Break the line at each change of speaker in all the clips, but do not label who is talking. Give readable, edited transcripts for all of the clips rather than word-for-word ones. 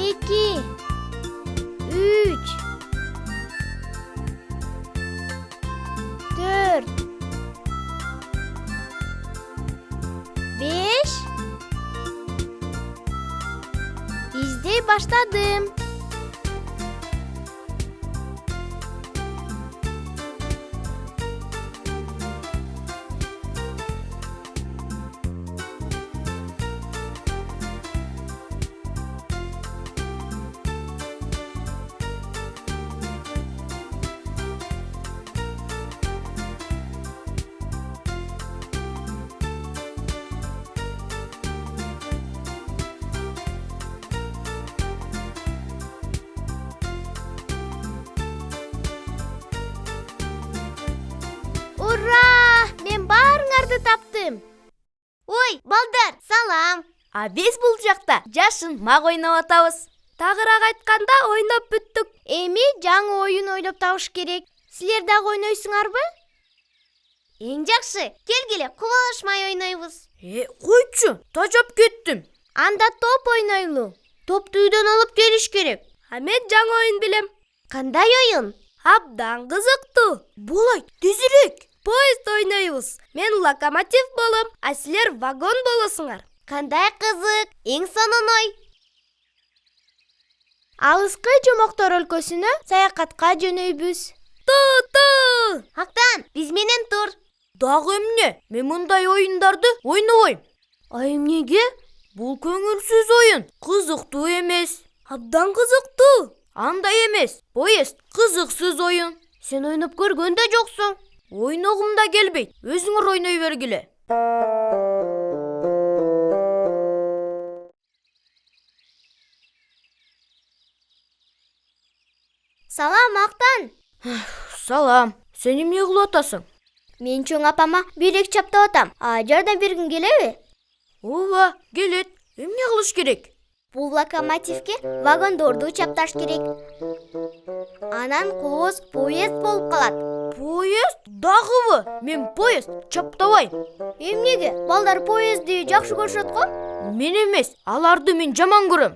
2, 3, 4, 5. İzley başladım. Ура! Мен баарыңарды таптым. Ой, балдар, салам.
Биз бул жакта жашын мак ойноп атабыз. Тагыраак айтканда ойноп бүттүк.
Эми жаңы оюн ойлоп табыш керек. Силер дагы ойнойсуңарбы? Эң жакшы, келгиле кубалашмай ойнойбуз.
Койчу, тажап кеттим.
Анда топ ойнойлу. Топту үйдөн алып келиш керек.
Мен жаңы оюн билем.
Кандай оюн?
Абдан кызыктуу. Болой, тезирээк. Поезд ойнойбуз. Мен локомотив болом, а силер вагон болосуңар.
Кандай кызык, эң сонун ой. Алыскы жомоктор өлкөсүнө саякатка жөнөйбүз.
Ту!
Актан, биз менен тур.
Дагы эмне? Мен мындай оюндарды ойнобойм.
Эмнеге?
Бул көңүлсүз оюн, кызыктуу эмес. Абдан кызыктуу. Андай эмес. Поезд кызыксыз оюн.
Сен ойноп көргөн да жоксуң.
Ойногум да келбейт. Өзүңөр ойной бергиле.
Салам, Актан.
Салам. Сен эмне кылып атасың?
Мен чоң апама белек чаптап атам. Жардам бергиң келеби?
Ооба, келет. Эмне кылыш керек?
Бул локомотивге вагондорду чапташ керек. Анан кооз поезд болуп калат.
Поезд? Дагыбы? Мен поезд чаптабайм.
Эмнеге? Балдар поездди жакшы көрүшөт го?
Мен эмес, аларды мен жаман көрөм.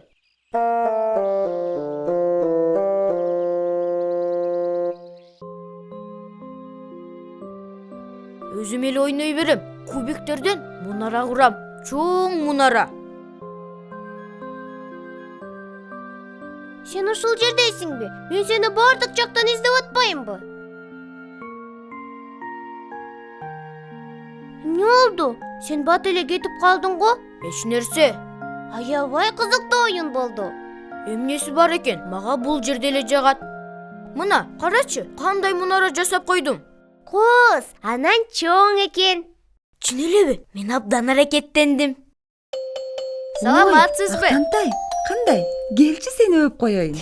Өзүм эле ойной берем. Кубиктерден мунара курам. Чоң мунара.
Сен ушул жердейсиңби? Мен сени бардык жактан издеп атпаймынбы? Эмне болду? Сен бат эле кетип калдың го?
Эч нерсе.
Аябай кызыктуу оюн болду.
Эмнеси бар экен? Мага бул жерде эле жагат. Мына, карачы, кандай мунара жасап койдум.
Кыз, анан чоң экен.
Чын элеби? Мен абдан аракеттендим. Саламатсызбы?
Акантай, кандай? Келчи сени өп коеюн.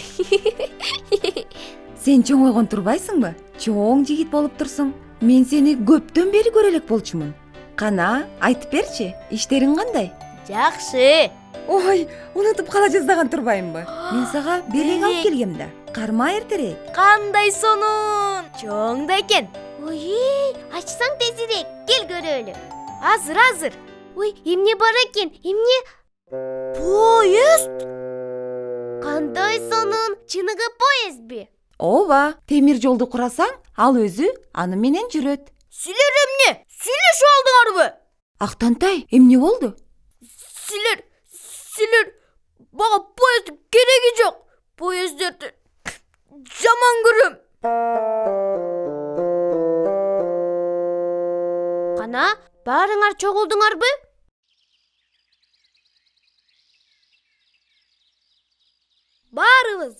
Сен чоңойгон турбайсыңбы? Чоң жигит болуп турсуң. Мен сени көптөн бери көрө элек болчумун. Кана, айтып берчи, иштериң кандай?
Жакшы.
Ой, унутуп кала жаздаган турбаймынбы? Мен сага белек алып келгем да. Карма эртерээк.
Кандай сонун. Чоң да экен.
Ой, ачсаң тезирээк, кел көрөлү.
Азыр.
Ой, эмне бар экен? Эмне?
Поезд?
Кандай сонун, чыныгы поездби?
Ооба, темир жолду курасаң, ал өзү аны менен жүрөт.
Силер эмне? Сүйлөшүп алдыңарбы?
Актантай, эмне болду?
Силер бага поезд кереги жок. Поездерди жаман көрөм.
Кана, баарыңар чогулдуңарбы?
Баарыбыз.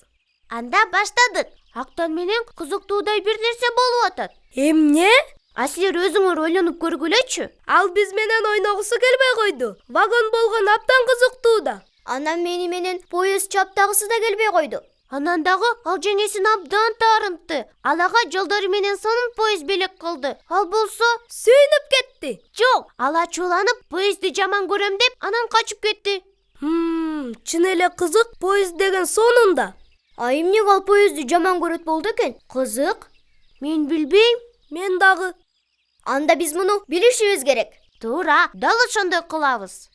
Анда баштадык. Актан менен кызыктуудай бир нерсе болуп атат.
Эмне?
Силер өзүңөр ойлонуп көргүлөчү.
Ал биз менен ойногусу келбей койду. Вагон болгон абдан кызыктуу да.
Анан мени менен поезд чаптагысы да келбей койду. Анан дагы ал жеңесин абдан таарынтты. Ал ага жолдору менен сонун поезд белек кылды. Ал болсо
Сүйүнүп кетти.
жок, ал ачууланып поездди жаман көрөм деп анан качып кетти.
Чын эле кызык поезд деген сонунда.
Эмнеге ал поездди жаман көрөт болду экен? Кызык? Мен билбейм.
Мен дагы.
Анда биз муну билишибиз керек. Туура, дал ошондой кылабыз.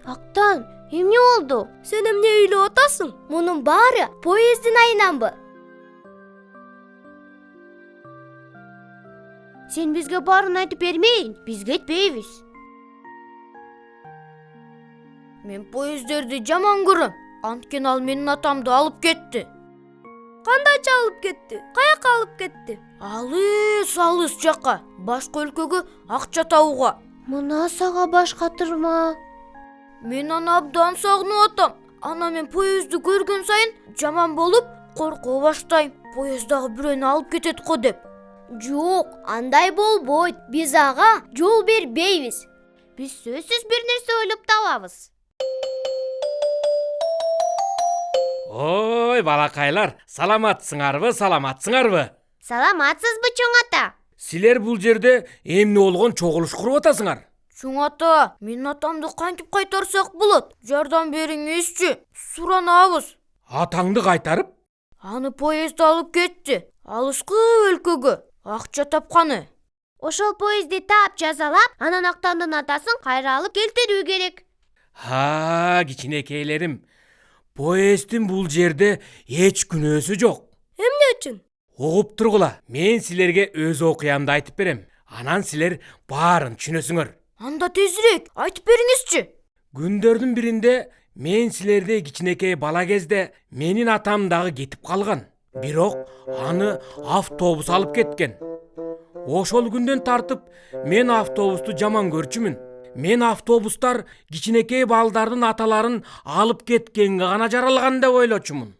Актан, эмне болду?
Сен эмне ыйлап атасың?
Мунун баары поезддин айынан. Сен бизге баарын айтып бермейин, биз кетпейбиз.
Мен поездерди жаман көрөм. Анткени ал менин атамды алып кетти. Кандайча алып кетти? Каяка алып кетти? Алыс жакка, башка өлкөгө акча табууга.
Мына сага башка турма.
Мен аны абдан сагынып атам. Ана мен поездди көргөн сайын жаман болуп, коркуп баштайм. Поезддагы бирөөнү алып кетет го деп.
Жок, андай болбойт. Биз ага жол бербейбиз. Биз сөзсүз бир нерсе ойлоп табабыз.
Ой, балакайлар, саламатсыңарбы?
Саламатсызбы, чоң ата?
Силер бул жерде эмне болгон чогулуш куруп атасыңар?
Чоң ата, менин атамды кантип кайтарсак болот? Жардам бериңизчи. Суранабыз.
Атаңды кайтарып?
Аны поезд алып кетти. Алыскы өлкөгө. Акча тапканы.
Ошол поездди таап жазалап, анан Актандын атасын кайра алып келтирүү керек.
Кичинекейлерим. Поезддин бул жерде эч күнөөсү жок.
Эмне үчүн?
Угуп тургула, мен силерге өз окуямды айтып берем. Анан силер баарын түшүнөсүңөр.
Анда тезирээк айтып бериңизчи.
Күндөрдүн биринде мен силерде кичинекей бала кезде менин атам дагы кетип калган. Бирок аны автобус алып кеткен. Ошол күндөн тартып мен автобусту жаман көрчүмүн. Мен автобустар кичинекей балдардын аталарын алып кеткенге гана жаралган деп ойлочумун.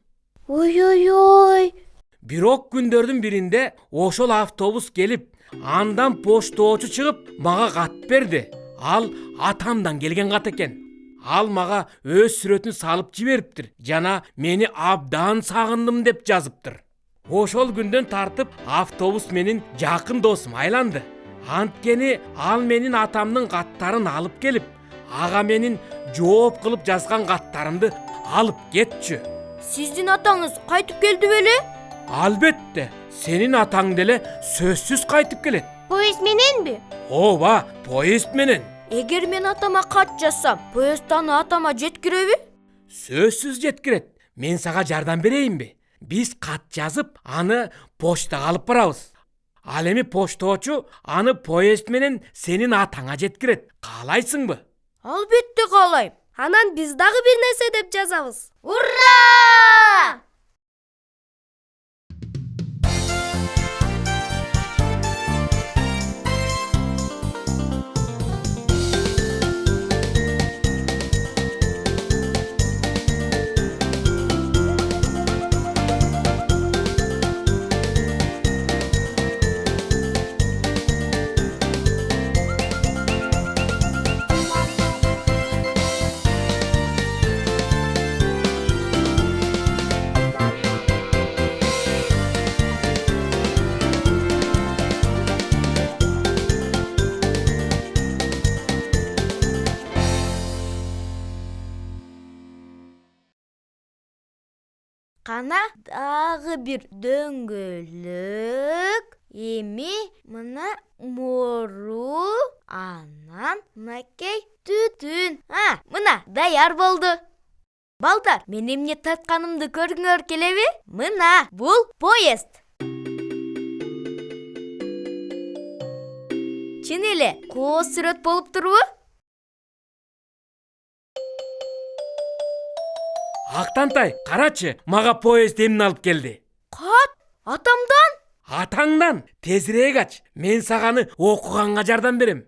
Ой.
Бирок күндөрдүн биринде ошол автобус келип, андан поштоочу чыгып мага кат берди. Ал атамдан келген кат экен. Ал мага өз сүрөтүн салып жибериптир. Жана мени абдан сагындым деп жазыптыр. Ошол күндөн тартып автобус менин жакын досум айланды. Анткени ал менин атамдын каттарын алып келип, ага менин жооп кылып жазган каттарымды алып кетчү.
Сиздин атаңыз кайтып келди беле?
Албетте, сенин атаң деле сөзсүз кайтып келет.
Поезд мененби?
Ооба, поезд менен.
Эгер мен атама кат жазсам, поезд аны атама жеткиреби?
Сөзсүз жеткирет. Мен сага жардам берейинби? Биз кат жазып, аны почтага алып барабыз. Ал эми поштоочу аны поезд менен сенин атаңа жеткирет. Каалайсыңбы?
Албетте каалайм. Анан биз дагы бир нерсе деп жазабыз.
Ура!
Кана дагы бир дөңгөлөк, эми мына мору, анан мынакей түтүн. Мына даяр болду. Балдар, мен эмне тартканымды көргүңөр келеби? Мына, бул поезд. Чын эле, кооз сүрөт болуп турбу?
Актантай, карачы, мага поезд эмне алып келди?
Кат? Атамдан?
Атаңдан, тезирээк ач. Мен саганы окуганга жардам берем.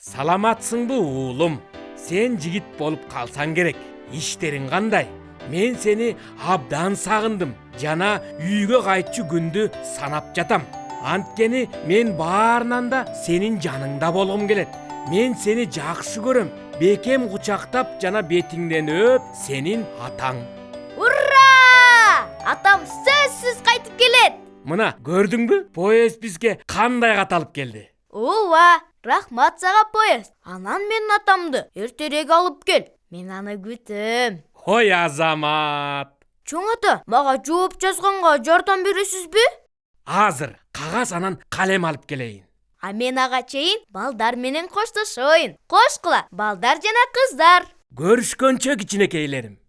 Саламатсыңбы, уулум? Сен жигит болуп калсаң керек. Иштериң кандай? Мен сени абдан сагындым. Жана үйгө кайтчу күндү санап жатам. Анткени мен баарынан да сенин жаныңда болгум келет. Мен сени жакшы көрөм. Бекем кучактап жана бетиңден өп, сенин атаң.
Ура! Атам сөзсүз кайтып келет.
Мына, көрдүңбү? Поезд бизге кандай кат алып келди?
Ооба, рахмат сага поезд. Анан менин атамды эртерээк алып кел. Мен аны күтөм.
Ой азамат.
Чоң ата, мага жооп жазганга жардам бересизби?
Азыр кагаз анан калем алып келейин.
А мен ага чейин балдар менен коштошоюн. Кош кула, балдар жана кыздар.
Көрүшкөнчө кичинекейлерим.